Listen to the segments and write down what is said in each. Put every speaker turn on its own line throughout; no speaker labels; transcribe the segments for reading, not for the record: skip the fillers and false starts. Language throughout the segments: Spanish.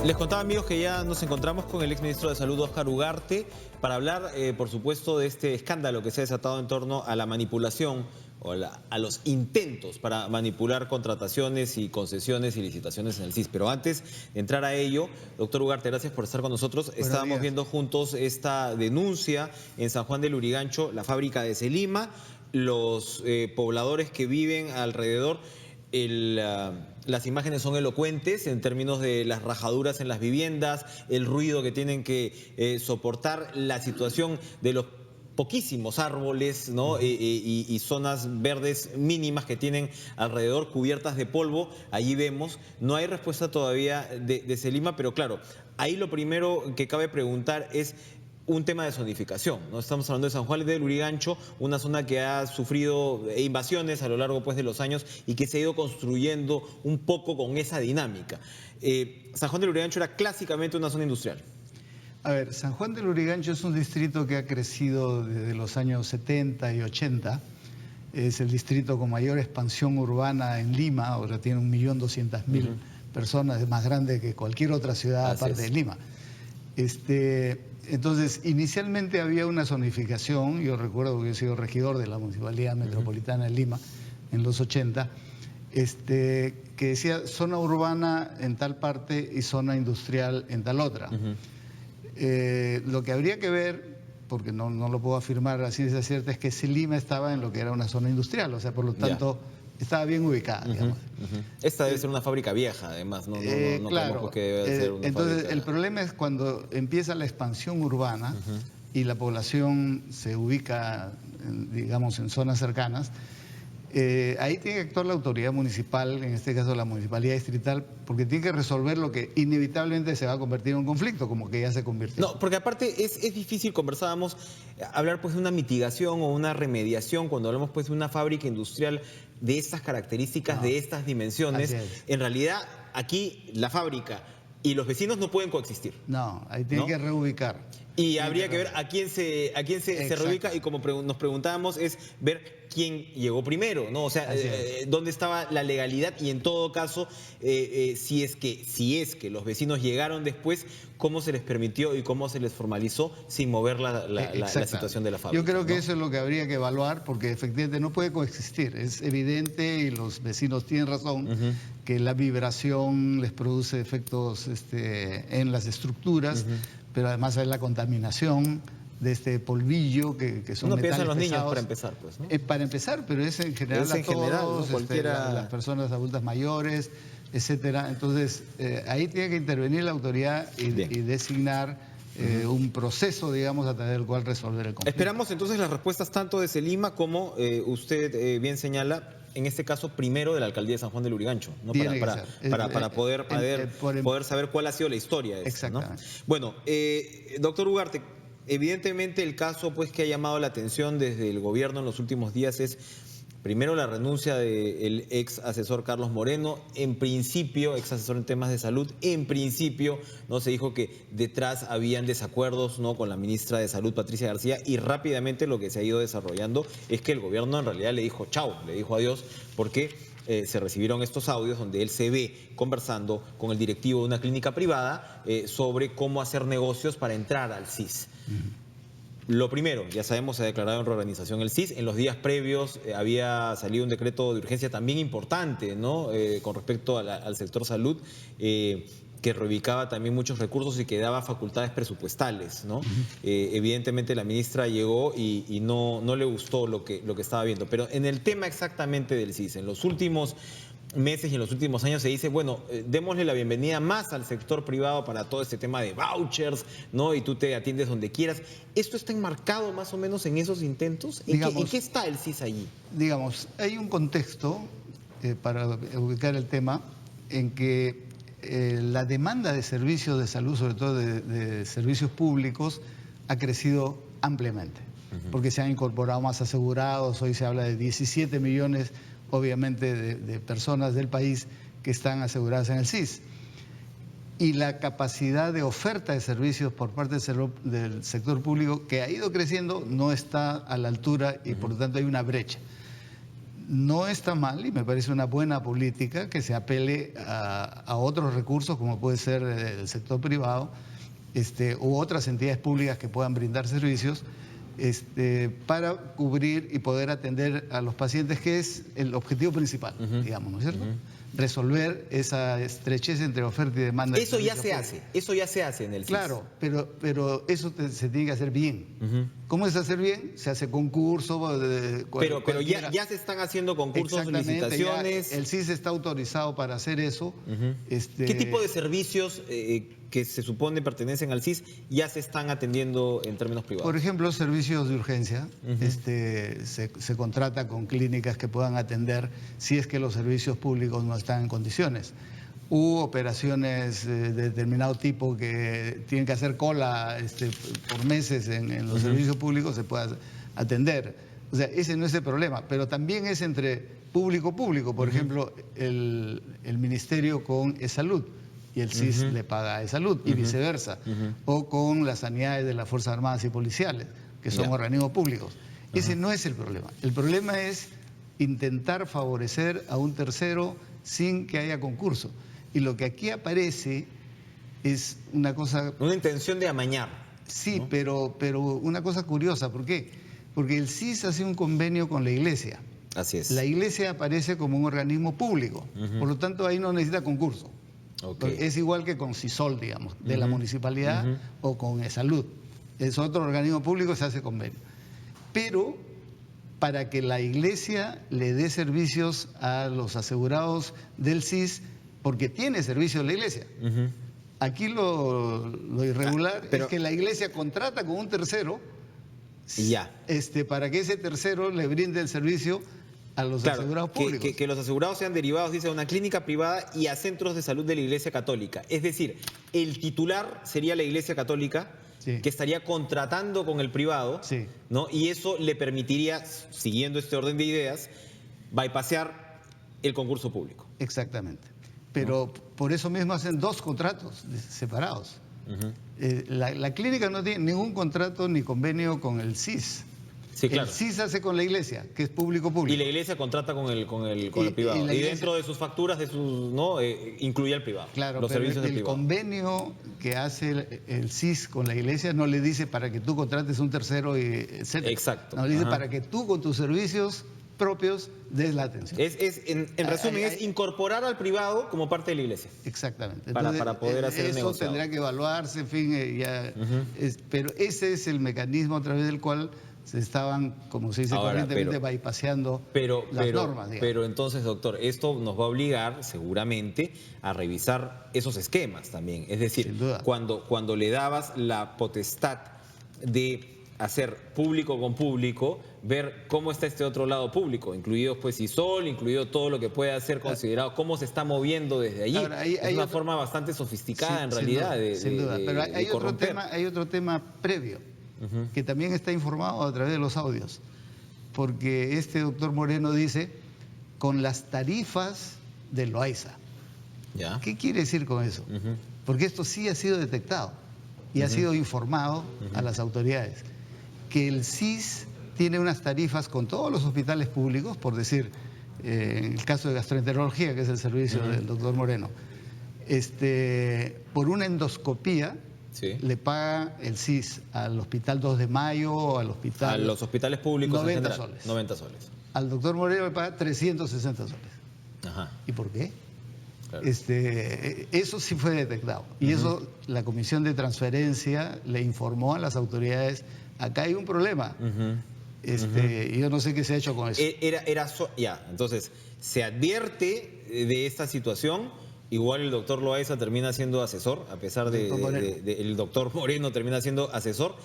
Les contaba, amigos, que ya nos encontramos con el exministro de Salud, Óscar Ugarte, para hablar, por supuesto, de este escándalo que se ha desatado en torno a la manipulación o a los intentos para manipular contrataciones y concesiones y licitaciones en el SIS. Pero antes de entrar a ello, doctor Ugarte, gracias por estar con nosotros. Estábamos viendo juntos esta denuncia en San Juan del Lurigancho, la fábrica de Celima, los pobladores que viven alrededor. Las imágenes son elocuentes en términos de las rajaduras en las viviendas, el ruido que tienen que soportar, la situación de los poquísimos árboles, ¿no? y zonas verdes mínimas que tienen alrededor, cubiertas de polvo. Allí vemos, no hay respuesta todavía de Celima, pero claro, ahí lo primero que cabe preguntar es un tema de zonificación, ¿no? Estamos hablando de San Juan del Lurigancho, una zona que ha sufrido invasiones a lo largo, pues, de los años y que se ha ido construyendo un poco con esa dinámica. San Juan del Lurigancho era clásicamente una zona industrial.
A ver, San Juan del Lurigancho es un distrito que ha crecido desde los años 70 y 80. Es el distrito con mayor expansión urbana en Lima, ahora tiene 1.200.000 personas, es más grande que cualquier otra ciudad aparte de Lima. Entonces, inicialmente había una zonificación, yo recuerdo que yo he sido regidor de la Municipalidad Metropolitana de Lima en los 80, que decía zona urbana en tal parte y zona industrial en tal otra. Lo que habría que ver, porque no lo puedo afirmar así de cierta, es que Celima estaba en lo que era una zona industrial, o sea, por lo tanto, estaba bien ubicada, digamos.
Esta debe ser una fábrica vieja, además, no
claro,
que debe ser una
entonces
fábrica.
El problema es cuando empieza la expansión urbana y la población se ubica, digamos, en zonas cercanas. Ahí tiene que actuar la autoridad municipal, en este caso la municipalidad distrital, porque tiene que resolver lo que inevitablemente se va a convertir en un conflicto, como que ya se convirtió.
No, porque aparte es difícil, conversábamos, hablar, pues, de una mitigación o una remediación cuando hablamos, pues, de una fábrica industrial de estas características, de estas dimensiones. En realidad, aquí la fábrica y los vecinos no pueden coexistir.
No, ahí tiene que reubicar.
Y habría que ver a quién se reubica, y como nos preguntábamos, es ver quién llegó primero, ¿no? O sea, dónde estaba la legalidad, y en todo caso, si es que los vecinos llegaron después, cómo se les permitió y cómo se les formalizó sin mover la situación de la fábrica.
Yo creo que eso es lo que habría que evaluar, porque efectivamente no puede coexistir. Es evidente, y los vecinos tienen razón, que la vibración les produce efectos en las estructuras, pero además hay la contaminación de este polvillo que son
Uno
metales
piensa en los
pesados.
Niños para empezar, pues, ¿no?
Para empezar, pero es en general a todos,
cualquiera...
las personas adultas mayores, etcétera. Entonces, ahí tiene que intervenir la autoridad y designar un proceso, digamos, a través del cual resolver el conflicto.
Esperamos entonces las respuestas tanto de Celima como usted bien señala, en este caso primero de la alcaldía de San Juan del Lurigancho, ¿no? para poder saber cuál ha sido la historia de esto, ¿no? Bueno, doctor Ugarte, evidentemente el caso, pues, que ha llamado la atención desde el gobierno en los últimos días es primero la renuncia del ex asesor Carlos Moreno, en principio, ex asesor en temas de salud. En principio no se dijo que detrás habían desacuerdos, ¿no?, con la ministra de Salud, Patricia García, y rápidamente lo que se ha ido desarrollando es que el gobierno en realidad le dijo chao, le dijo adiós, porque se recibieron estos audios donde él se ve conversando con el directivo de una clínica privada sobre cómo hacer negocios para entrar al SIS. Lo primero, ya sabemos, se ha declarado en reorganización el SIS. En los días previos había salido un decreto de urgencia también importante, ¿no?, con respecto al sector salud, que reubicaba también muchos recursos y que daba facultades presupuestales, ¿no? Evidentemente la ministra llegó y no le gustó lo que estaba viendo. Pero en el tema exactamente del SIS, en los últimos meses y en los últimos años se dice, bueno, démosle la bienvenida más al sector privado para todo este tema de vouchers, ¿no? Y tú te atiendes donde quieras. ¿Esto está enmarcado más o menos en esos intentos? ¿En qué está el SIS allí?
Digamos, hay un contexto, para ubicar el tema, en que la demanda de servicios de salud, sobre todo de servicios públicos, ha crecido ampliamente, porque se han incorporado más asegurados. Hoy se habla de 17 millones, obviamente, de personas del país que están aseguradas en el SIS. Y la capacidad de oferta de servicios por parte del sector público, que ha ido creciendo, no está a la altura, y por lo tanto hay una brecha. no está mal y me parece una buena política que se apele a otros recursos como puede ser el sector privado u otras entidades públicas que puedan brindar servicios para cubrir y poder atender a los pacientes, que es el objetivo principal, digamos, ¿no es cierto? Resolver esa estrechez entre oferta y demanda.
Eso ya se hace, eso ya se hace en el CIS.
Claro, pero eso se tiene que hacer bien. ¿Cómo es hacer bien? Se hace concurso.
Pero ya se están haciendo concursos, licitaciones.
El CIS está autorizado para hacer eso.
¿Qué tipo de servicios que se supone pertenecen al CIS ya se están atendiendo en términos privados?
Por ejemplo, servicios de urgencia. Se contrata con clínicas que puedan atender si es que los servicios públicos no están en condiciones. Operaciones de determinado tipo que tienen que hacer cola por meses en los servicios públicos, se puede atender. O sea, ese no es el problema, pero también es entre público-público. Por ejemplo, el Ministerio con E-Salud y el CIS le paga a E-Salud y viceversa. O con las sanidades de las Fuerzas Armadas y Policiales, que son organismos públicos. Ese no es el problema. El problema es intentar favorecer a un tercero sin que haya concurso. Y lo que aquí aparece es una cosa...
Una intención de amañar.
Sí, ¿no? pero una cosa curiosa. ¿Por qué? Porque el CIS hace un convenio con la Iglesia.
Así es.
La Iglesia aparece como un organismo público. Por lo tanto, ahí no necesita concurso. Es igual que con CISOL, digamos, de la municipalidad o con E-Salud. Es otro organismo público, se hace convenio. Pero para que la Iglesia le dé servicios a los asegurados del CIS, porque tiene servicios la Iglesia. Aquí lo irregular es que la Iglesia contrata con un tercero para que ese tercero le brinde el servicio a los asegurados públicos.
Que los asegurados sean derivados, dice, a una clínica privada y a centros de salud de la Iglesia Católica. Es decir, el titular sería la Iglesia Católica, que estaría contratando con el privado, ¿no? Y eso le permitiría, siguiendo este orden de ideas, bypassear el concurso público.
Exactamente. Pero por eso mismo hacen dos contratos separados. La clínica no tiene ningún contrato ni convenio con el CIS.
Sí, claro.
El CIS hace con la Iglesia, que es público-público.
Y la Iglesia contrata con el privado. Y dentro de sus facturas, incluye al privado.
Claro,
los servicios del privado.
El convenio que hace el CIS con la Iglesia no le dice para que tú contrates un tercero, etc.
Exacto.
No, le dice para que tú con tus servicios propios des la atención.
En resumen, es incorporar al privado como parte de la Iglesia.
Exactamente.
Entonces, para poder hacer
eso
negociado.
Tendrá que evaluarse, en fin, pero ese es el mecanismo a través del cual se estaban, como se dice corrientemente, bypaseando las normas. Digamos.
Pero entonces, doctor, esto nos va a obligar seguramente a revisar esos esquemas también. Es decir, cuando le dabas la potestad de hacer público con público, ver cómo está este otro lado público, incluido pues CISOL, incluido todo lo que pueda ser considerado, cómo se está moviendo desde allí. Ahora, es una forma bastante sofisticada en realidad
sin duda. Pero hay otro tema previo, que también está informado a través de los audios, porque este doctor Moreno dice, con las tarifas de Loaiza. ¿Qué quiere decir con eso? Porque esto sí ha sido detectado y ha sido informado a las autoridades, que el CIS tiene unas tarifas con todos los hospitales públicos, por decir, en el caso de gastroenterología, que es el servicio del doctor Moreno, por una endoscopía, le paga el CIS al Hospital 2 de Mayo, al hospital...
A los hospitales públicos
90 soles.
90 soles.
Al doctor Moreno le paga 360 soles. ¿Y por qué? Claro. Eso sí fue detectado. Y eso la Comisión de Transferencia le informó a las autoridades, acá hay un problema. Y yo no sé qué se ha hecho con eso.
Entonces, se advierte de esta situación. Igual el doctor Loaiza termina siendo asesor, a pesar el doctor Moreno termina siendo asesor.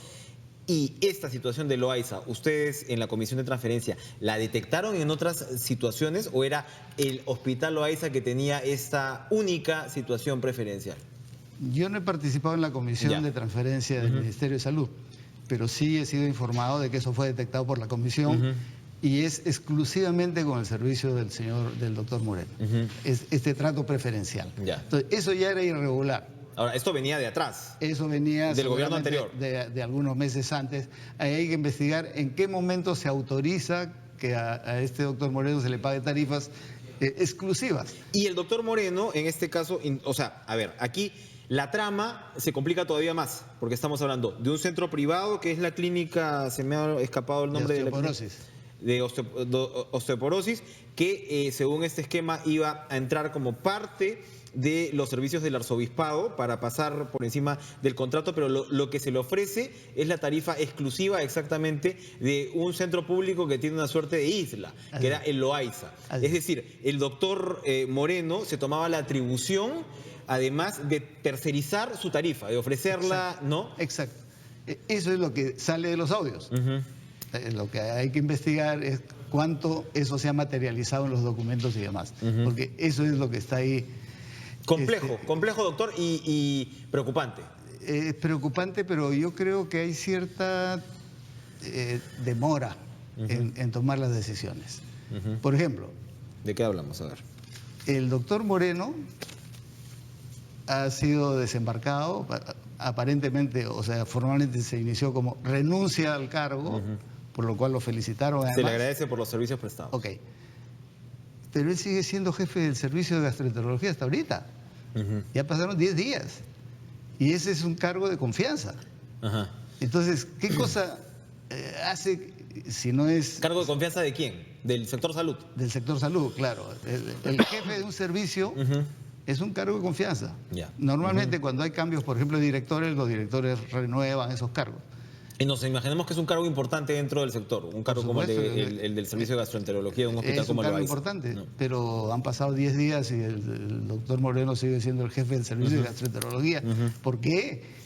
Y esta situación de Loaiza, ¿ustedes en la Comisión de Transferencia la detectaron en otras situaciones o era el Hospital Loaiza que tenía esta única situación preferencial?
Yo no he participado en la Comisión de Transferencia del Ministerio de Salud, pero sí he sido informado de que eso fue detectado por la Comisión. Y es exclusivamente con el servicio del doctor Moreno. Es este trato preferencial. Entonces, eso ya era irregular.
Ahora, esto venía de atrás.
Eso venía
del gobierno anterior.
De algunos meses antes. Ahí hay que investigar en qué momento se autoriza que a este doctor Moreno se le pague tarifas exclusivas.
Y el doctor Moreno, en este caso, o sea, a ver, aquí la trama se complica todavía más, porque estamos hablando de un centro privado que es la clínica, se me ha escapado el nombre de osteoporosis, que según este esquema iba a entrar como parte de los servicios del arzobispado para pasar por encima del contrato, pero lo que se le ofrece es la tarifa exclusiva exactamente de un centro público que tiene una suerte de isla, que era el Loaiza. Es decir, el doctor Moreno se tomaba la atribución, además de tercerizar su tarifa, de ofrecerla,
exacto,
¿no?
Exacto. Eso es lo que sale de los audios. Lo que hay que investigar es cuánto eso se ha materializado en los documentos y demás, porque eso es lo que está ahí.
Complejo, doctor, y preocupante.
Es preocupante, pero yo creo que hay cierta demora en tomar las decisiones. Por ejemplo...
¿De qué hablamos? A ver.
El doctor Moreno ha sido desembarcado, aparentemente, o sea, formalmente se inició como renuncia al cargo, por lo cual lo felicitaron. Además,
se le agradece por los servicios prestados.
Ok. Pero él sigue siendo jefe del servicio de gastroenterología hasta ahorita. Ya pasaron 10 días. Y ese es un cargo de confianza. Entonces, ¿qué cosa hace si no es...
¿Cargo de confianza de quién? ¿Del sector salud?
Del sector salud, claro. El jefe de un servicio es un cargo de confianza. Normalmente cuando hay cambios, por ejemplo, de directores, los directores renuevan esos cargos.
Y nos imaginemos que es un cargo importante dentro del sector, un cargo como el del servicio de gastroenterología de un hospital como el Loaiza.
Es un cargo importante, pero han pasado 10 días y el doctor Moreno sigue siendo el jefe del servicio de gastroenterología. ¿Por qué?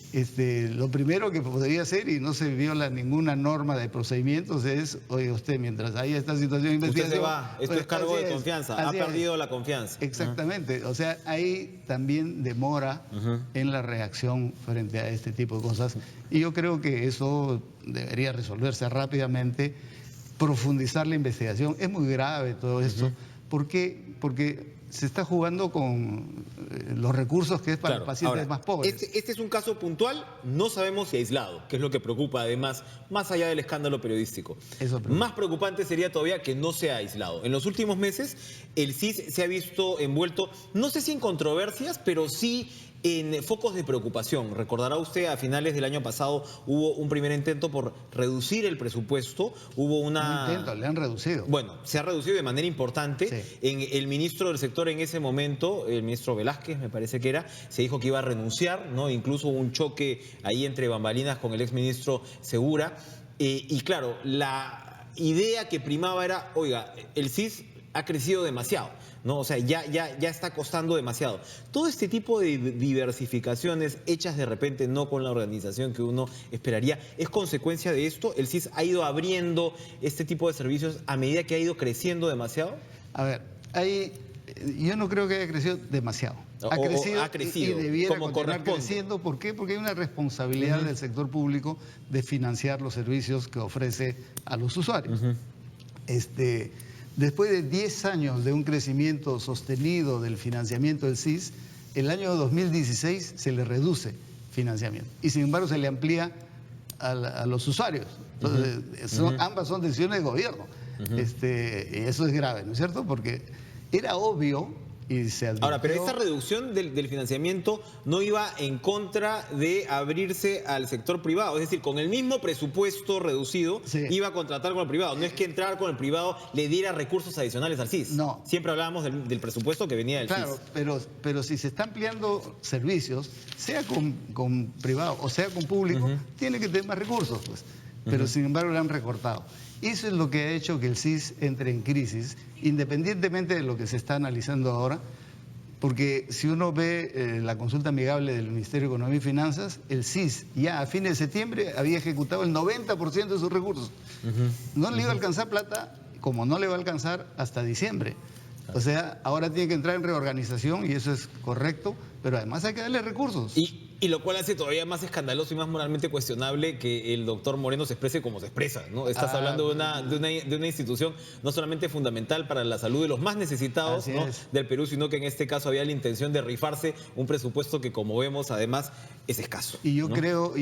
Lo primero que podría hacer, y no se viola ninguna norma de procedimientos, es, oye, usted, mientras haya esta situación de investigación...
Usted se va, esto es cargo de confianza, ha perdido la confianza.
Exactamente, o sea, hay también demora en la reacción frente a este tipo de cosas, y yo creo que eso debería resolverse rápidamente, profundizar la investigación. Es muy grave todo esto, ¿por qué? Porque se está jugando con los recursos que es para los pacientes más pobres.
Este es un caso puntual, no sabemos si aislado, que es lo que preocupa además, más allá del escándalo periodístico. Más preocupante sería todavía que no sea aislado. En los últimos meses, el CIS se ha visto envuelto, no sé si en controversias, pero sí en focos de preocupación. Recordará usted, a finales del año pasado hubo un primer intento por reducir el presupuesto, hubo una...
Un intento, le han reducido.
Bueno, se ha reducido de manera importante.
Sí.
El ministro del sector en ese momento, el ministro Velázquez, me parece que era, se dijo que iba a renunciar, ¿no? Incluso hubo un choque ahí entre bambalinas con el exministro Segura. Y claro, la idea que primaba era, oiga, el CIS ha crecido demasiado, ¿no? O sea, ya está costando demasiado. Todo este tipo de diversificaciones hechas de repente no con la organización que uno esperaría, ¿es consecuencia de esto? ¿El CIS ha ido abriendo este tipo de servicios a medida que ha ido creciendo demasiado?
A ver, yo no creo que haya crecido demasiado. Ha crecido y debiera continuar creciendo. ¿Por qué? Porque hay una responsabilidad del sector público de financiar los servicios que ofrece a los usuarios. Después de 10 años de un crecimiento sostenido del financiamiento del CIS, el año 2016 se le reduce financiamiento y sin embargo se le amplía a los usuarios. Entonces, ambas son decisiones de gobierno. Eso es grave, ¿no es cierto? Porque era obvio y se advirtió...
Ahora, pero esta reducción del financiamiento no iba en contra de abrirse al sector privado. Es decir, con el mismo presupuesto reducido, iba a contratar con el privado. No es que entrar con el privado le diera recursos adicionales al CIS.
No.
Siempre hablábamos del presupuesto que venía del CIS.
Claro, pero si se está ampliando servicios, sea con privado o sea con público, tiene que tener más recursos, pues. Pero sin embargo le han recortado. Eso es lo que ha hecho que el CIS entre en crisis, independientemente de lo que se está analizando ahora, porque si uno ve la consulta amigable del Ministerio de Economía y Finanzas, el CIS ya a fines de septiembre había ejecutado el 90% de sus recursos. No le iba a alcanzar plata, como no le va a alcanzar hasta diciembre. O sea, ahora tiene que entrar en reorganización y eso es correcto, pero además hay que darle recursos.
Y lo cual hace todavía más escandaloso y más moralmente cuestionable que el doctor Moreno se exprese como se expresa, ¿no? Estás hablando de una institución no solamente fundamental para la salud de los más necesitados, ¿no?, del Perú, sino que en este caso había la intención de rifarse un presupuesto que, como vemos, además es escaso.
Y yo creo,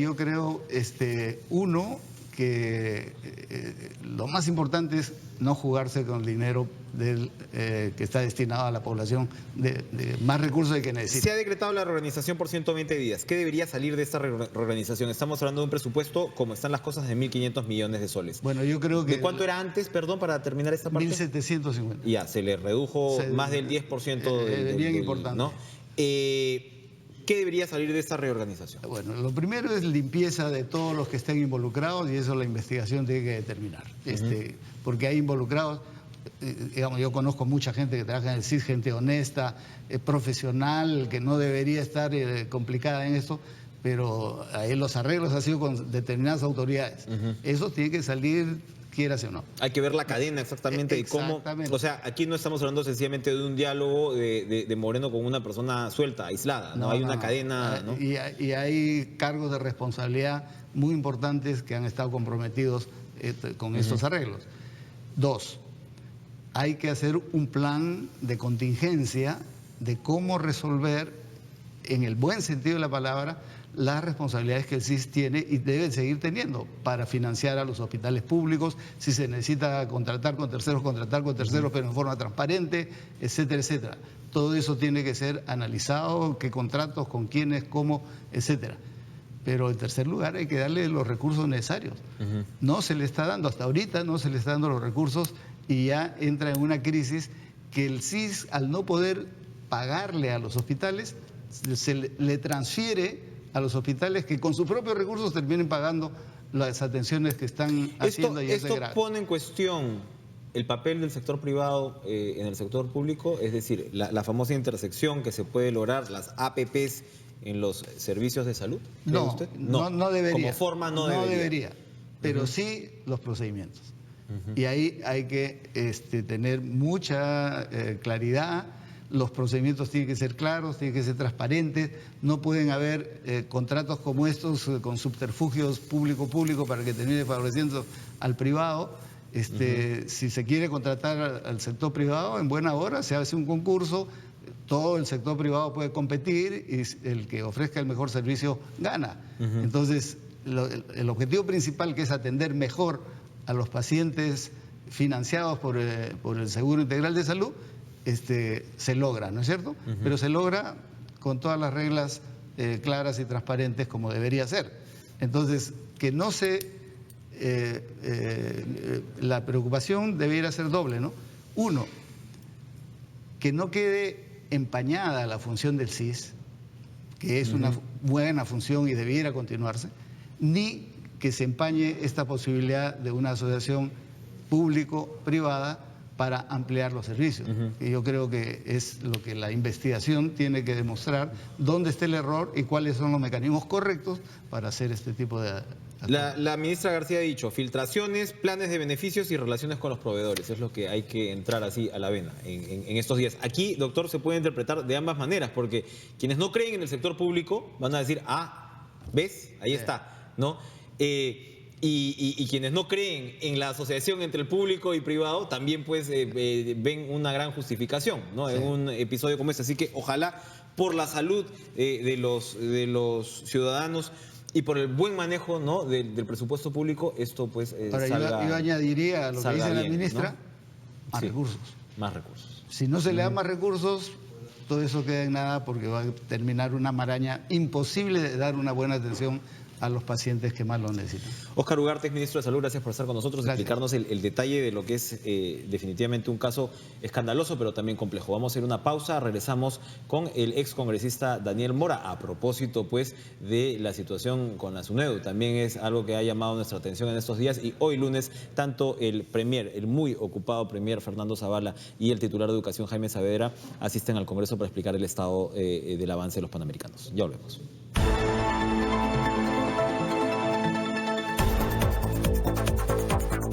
uno, que lo más importante es no jugarse con el dinero que está destinado a la población de más recursos que necesita.
Se ha decretado la reorganización por 120 días. ¿Qué debería salir de esta reorganización? Estamos hablando de un presupuesto, como están las cosas, de 1.500 millones de soles.
Bueno, yo creo que...
¿De cuánto era antes, perdón, para terminar esta parte?
1.750.
Ya, se le redujo más del 10%.
Bien importante.
¿no? ¿Qué debería salir de esta reorganización?
Bueno, lo primero es limpieza de todos los que estén involucrados y eso la investigación tiene que determinar. Porque hay involucrados, digamos, yo conozco mucha gente que trabaja en el CIS, gente honesta, profesional, que no debería estar complicada en esto, pero ahí los arreglos han sido con determinadas autoridades. Eso tiene que salir, quieras o no.
Hay que ver la cadena exactamente de cómo... O sea, aquí no estamos hablando sencillamente de un diálogo de Moreno con una persona suelta, aislada, ¿no? Hay una cadena... ¿no?
Y hay cargos de responsabilidad muy importantes que han estado comprometidos con estos arreglos. 2, hay que hacer un plan de contingencia de cómo resolver, en el buen sentido de la palabra, las responsabilidades que el CIS tiene y debe seguir teniendo para financiar a los hospitales públicos, si se necesita contratar con terceros, pero en forma transparente, etcétera, etcétera. Todo eso tiene que ser analizado, qué contratos, con quiénes, cómo, etcétera. Pero en tercer lugar hay que darle los recursos necesarios. No se le está dando, hasta ahorita no se le está dando los recursos y ya entra en una crisis que el CIS, al no poder pagarle a los hospitales, le transfiere a los hospitales que con sus propios recursos terminen pagando las atenciones que están haciendo.
Esto pone en cuestión el papel del sector privado en el sector público, es decir, la famosa intersección que se puede lograr, las APPs en los servicios de salud.
No,
usted?
No debería.
Como forma no debería.
Pero sí los procedimientos. Y ahí hay que tener mucha claridad. Los procedimientos tienen que ser claros, tienen que ser transparentes, no pueden haber contratos como estos con subterfugios público-público para que termine favoreciendo al privado. Si se quiere contratar al sector privado, en buena hora se hace un concurso, todo el sector privado puede competir y el que ofrezca el mejor servicio gana. Entonces, el objetivo principal, que es atender mejor a los pacientes financiados por el Seguro Integral de Salud, se logra, ¿no es cierto? Pero se logra con todas las reglas claras y transparentes como debería ser. Entonces, que no la preocupación debiera ser doble, ¿no? Uno, que no quede empañada la función del CIS, que es una buena función y debiera continuarse, ni que se empañe esta posibilidad de una asociación público-privada para ampliar los servicios. Y yo creo que es lo que la investigación tiene que demostrar, dónde está el error y cuáles son los mecanismos correctos para hacer este tipo de...
La ministra García ha dicho, filtraciones, planes de beneficios y relaciones con los proveedores. Es lo que hay que entrar así a la vena en estos días. Aquí, doctor, se puede interpretar de ambas maneras, porque quienes no creen en el sector público van a decir, ¿ves? Ahí está, ¿no? Y quienes no creen en la asociación entre el público y privado también pues ven una gran justificación, ¿no? En un episodio como este. Así que ojalá por la salud de los ciudadanos y por el buen manejo, ¿no? del presupuesto público, esto pues salga.
Yo añadiría a lo que dice la ministra,
¿no?
Más recursos.
Más recursos.
Si no se le da más recursos, todo eso queda en nada porque va a terminar una maraña imposible de dar una buena atención a los pacientes que más lo necesitan.
Óscar Ugarte, ministro de Salud, gracias por estar con nosotros, explicarnos el detalle de lo que es definitivamente un caso escandaloso, pero también complejo. Vamos a hacer una pausa, regresamos con el excongresista Daniel Mora, a propósito pues de la situación con la SUNEDU. También es algo que ha llamado nuestra atención en estos días y hoy lunes, tanto el muy ocupado premier Fernando Zavala y el titular de Educación Jaime Saavedra asisten al Congreso para explicar el estado del avance de los Panamericanos. Ya volvemos.